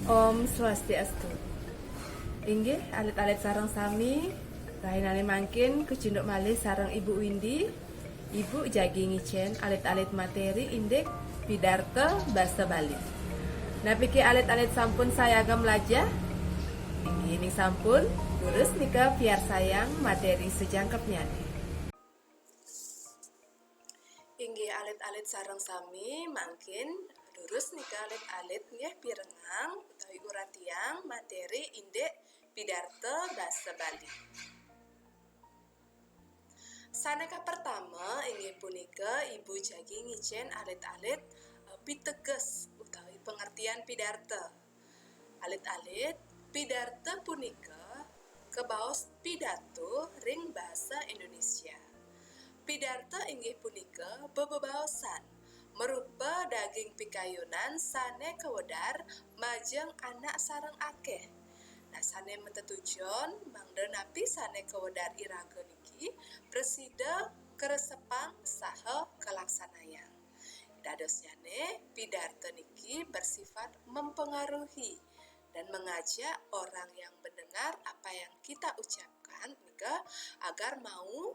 Om Swastiastu. Inggih alit-alit sareng sami rahinane mangkin kecunduk malih sareng Ibu Windy, Ibu Jagi ngicen alit-alit materi indek pidarta basa Bali. Napiki alit-alit sampun saya agam lajah. Inggih ini sampun lurus nika biar sayang materi sejangkepnya. Inggih alit-alit sareng sami mangkin lurus nika alit-alit nggih pirengang utawi uratiang materi indek pidarta basa Bali. Saneka pertama inggih punika Ibu Jagi ngicen alit-alit piteges utawi pengertian pidarta. Alit-alit pidarta punika kebaos pidato ring basa Indonesia. Pidarta inggih punika bebebaosan merupa daging pikayunan sane kewedar majeng anak sareng akeh. Nah sane metetujon mangda napi sane kewedar iraga niki presida keresepang saha kelaksanayang. Dadosnyane pidarta niki bersifat mempengaruhi dan mengajak orang yang mendengar apa yang kita ucapkan nika agar mau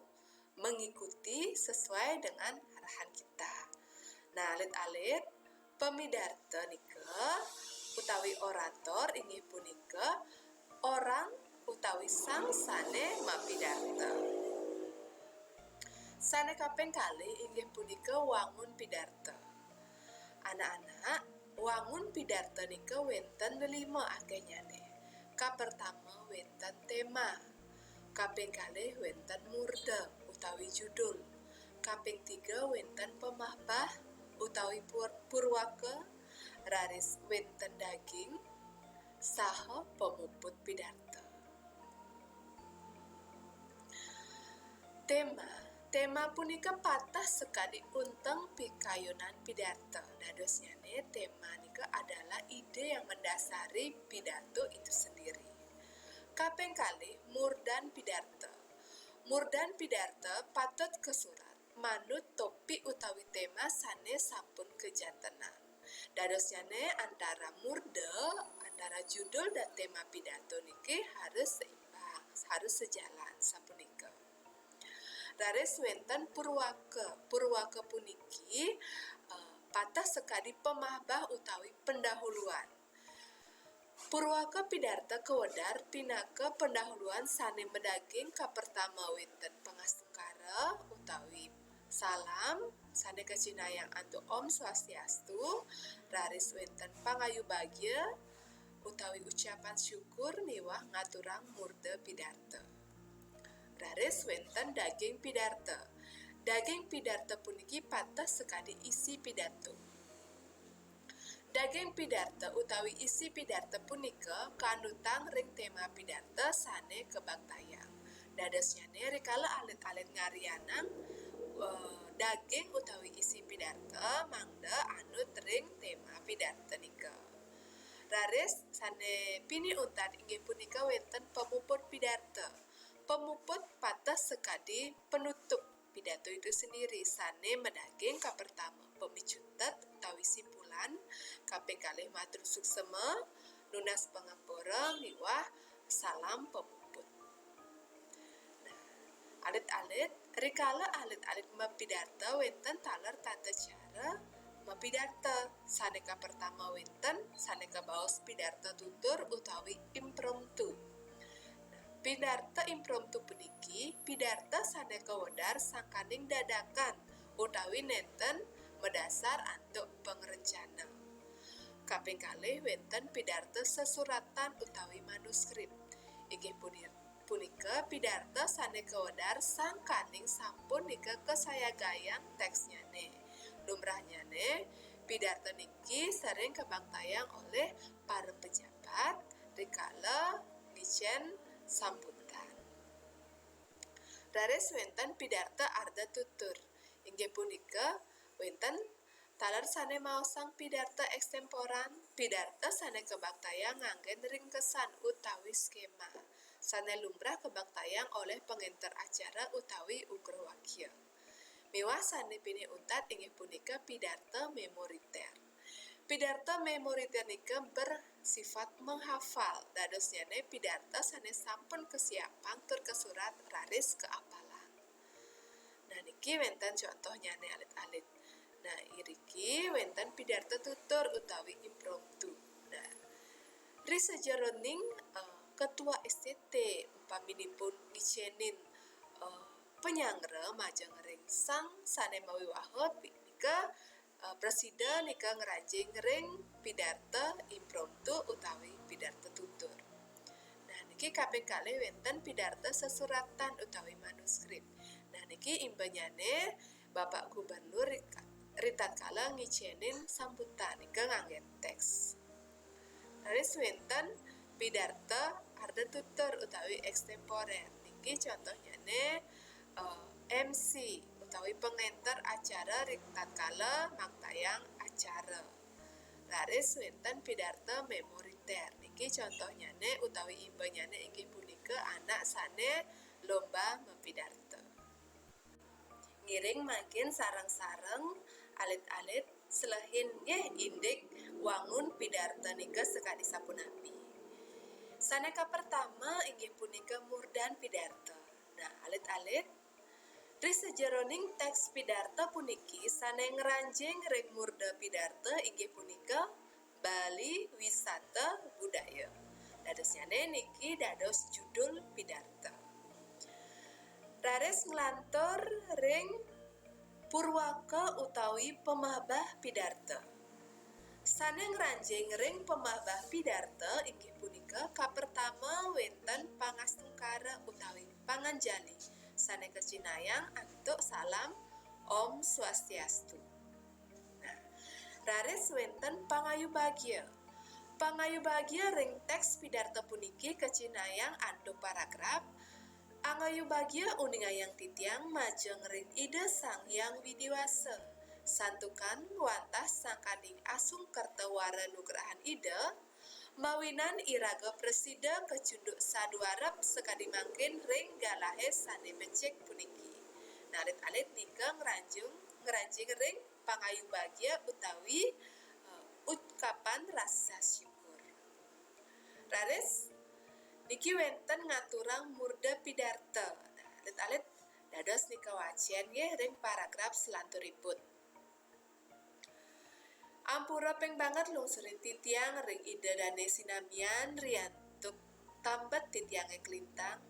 mengikuti sesuai dengan arahan kita. Nah, alit-alit pemidarta nika utawi orator inggih punika orang utawi sang sane mapidarta. Sane kaping kalih inggih punika wangun pidarta. Anak-anak, wangun pidarta nika wenten 5 akehnyane. Kapertama wenten tema. Kaping kalih wenten murda utawi judul. Kaping 3 wenten pemahbah utawi purwaka, raris wenten daging saha pemuput pidarta. Tema punika patah sekali unteng pikayunan pidarta. Dadosnyane tema nika adalah ide yang mendasari pidato itu sendiri. Kaping kalih murdan pidarta. Murdan pidarta patut kesurat manut topik utawi tema sane sampun kejantenan. Dadosyane antara antara judul dan tema pidato niki harus seimbang, harus sejalan sapunika. Raris wenten purwaka puniki patah sekali pemahbah utawi pendahuluan. Purwaka pidarta kewedar pinaka pendahuluan sane medaging kapertama wenten pangastungkara utawi salam sane kacinayang antu Om Swastiastu, raris wenten pangayu bagya utawi ucapan syukur miwah ngaturang murda pidarta. Raris wenten daging pidarta. Daging pidarta puniki patah sekali isi pidato. Daging pidarta utawi isi pidarta punika kanutang ring tema pidarta sane kebaktayang. Dadosyane rikala alit-alit ngarianang daging utawi isi pidarta mangda anut ring tema pidarta nika. Raris sane pini untan inggih punika wenten pemuput pidarta. Pemuput patah sekali penutup pidato itu sendiri sane medaging kapertama pemicutet utawi simpulan, kaping kalih matur suksema, nunas pangapura miwah salam pemuput. Nah, alit-alit rikala alit-alit mapidarta wenten taler tata cara mapidarta. Saneka pertama wenten saneka baos pidarta tutur utawi impromptu. Pidarta impromptu puniki pidarta saneka wedar sangkaning dadakan utawi nenten medasar antuk pangrencana. Kaping kalih wenten pidarta sesuratan utawi manuskrip. Inggih punika pidarta saneka wedar sangkaning sampun nika kesayagayang teksnyane. Lumrahnyane pidarta niki sering kebaktayang oleh para pejabat rikala ngicen sambutan. Raris wenten pidarta arda tutur. Inggih punika wenten taler sane maosang pidarta ekstemporan, pidarta sane kebaktayang nganggen ringkesan utawi skema. sane lumrah kebaktayang oleh pengenter acara utawi ugrawakya. Miwah sane pini untat inggih punika pidarto memoriter. Pidarto memoriter nika bersifat menghafal, dadosnyane pidarto sane sampun kesiapan tur kesurat raris keapalan. Nah niki wenten contohnya nih alit-alit. Nah iriki wenten pidarto tutur utawi impromptu. Nah risejeroning ketua STT umpaminipun ngicenin penyangre majeng ringsang sane mawiwahot nika presiden nika ngerajing ring pidarto impromptu utawi pidarto tutur. Nah niki kaping kalih wenten pidarto sesuratan utawi manuskrip. Nah niki imbanyane Bapak Gubernur ritatkala ngicenin sambutan nika ngangge teks. Laris wenten pidarto arda tutur utawi extemporer. Niki contohnya MC utawi pengenter acara tatkala mangtayang acara. Laris wenten pidarto memoriter. Niki contohnya utawi imbanyane inggih punika anak sane lomba mempidarto. Ngiring makin sareng-sareng alit-alit selehin nggih indik wangun pidarto nika sekadi sapunapi. Saneka pertama inggih punika murdan pidarto. Nah alit-alit risejeroning teks pidarto puniki sane ngranjing ring murda pidarto inggih punika Bali Wisata Budaya. Dadosyane niki dados judul pidarto. Raris nglantur ring purwaka utawi pemahbah pidarto. Sane ngranjing ring pemahbah pidarto inggih punika kapertama wenten pangastungkara utawi panganjali sane kecinayang antuk salam Om Swastiastu. Nah, raris wenten pangayubagya. Pangayubagya ring teks pidarto puniki kecinayang antuk paragraf angayubagya uningayang titiang majeng ring ide Sang Hyang Widiwasa. Santukan wantah sangkading asung kertawara nugrahan ide mawinan iraga presida kecunduk saduarep sekadi mangkin ring galahe sane becek puniki. Nah alit-alit nika ngeranjing ring pangayubagya utawi ucapan rasa syukur. Raris niki wenten ngaturang murda pidarto. Nah alit-alit dados nika wacian nggih ring paragraf selanturipun. Ampura peng banget lungsurin titiang ring ide dane sinamian riantuk tambet titiange kelintang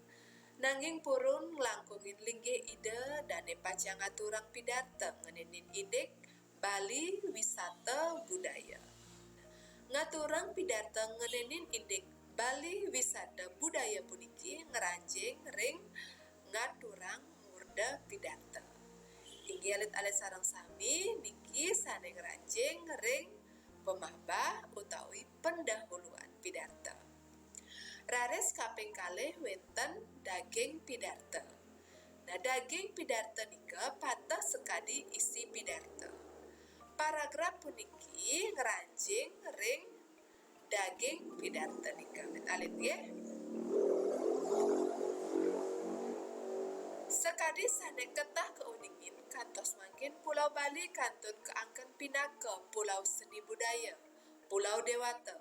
nanging purun nglangkungin linggih ide dane pacang ngaturang pidarto ngenenin indik Bali Wisata Budaya. Ngaturang pidarto ngenenin indik Bali Wisata Budaya puniki ngeranjing ring ngaturang murda pidarto. Inggih alit-alit sareng sami niki sane ngranjing ring pemahbah utawi pendahuluan pidarto. Raris kaping kalih wenten daging pidarto. Nah daging pidarto nika patah sekadi isi pidarto. Paragraf puniki ngranjing ring daging pidarto nika. Alit nggih. Sekadi sane ketah keuningin kantos mangkin Pulau Bali kantun keangken pinaka Pulau Seni Budaya, Pulau Dewata,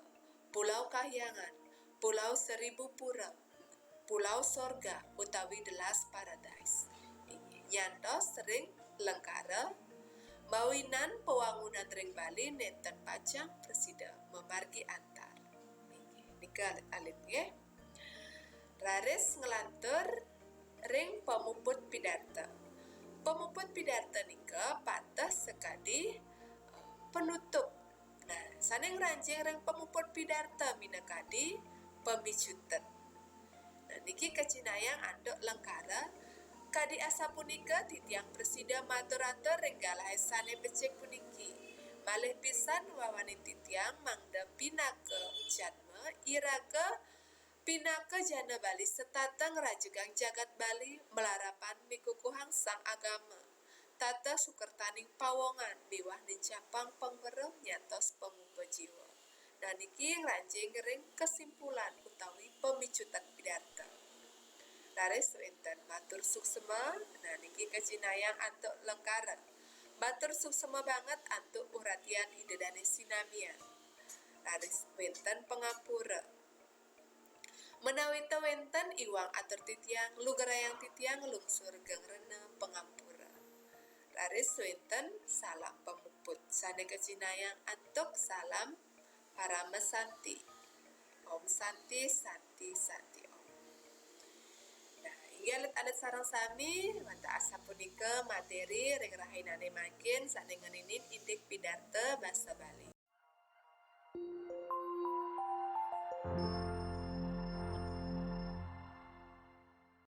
Pulau Kahyangan, Pulau Seribu Pura, Pulau Sorga utawi The Last Paradise. Nyantos sering lengkara mawinan pewangunan ring Bali nenten pacang presida memargi antar. Nika alit nggih. Raris ngelantur ring pemuput pidarto. Pemuput pidarto nika patah sekadi penutup. Nah, sane ngranjing ring pemuput pidarto minakadi pemicutet. Nah, niki kecinayang andok lengkara kadi asa punika titiang presida matur-atur ring galahe sane becek puniki. Malih pisan wawani titiang mangda pinaka jadma iraga pinaka jana Bali setatang rajegang jagat Bali melarapan mikukuhang sang agama. Tata sukertaning pawongan miwah nincapang pengweruh nyantos pemuba jiwa. Dan niki ngranjing ring kesimpulan utawi pemicutan pidarto. Laris wenten matur suksema, nah niki kejinayang antuk lengkaran. Matur suksema banget antuk perhatian hidedane sinamian. Laris wenten pangapura. Menawi wenten iwang atur titiang lugerayang titiang lungsur gengrena pangapura. Laris wenten salam pemuput sane kejinayang antuk salam para mesanti. Om Santi Santi Santi Om. Nah, inggih alet sareng sami wanta asa punika materi ring rahainane makin sadengeninin indik pidarta basa Bali.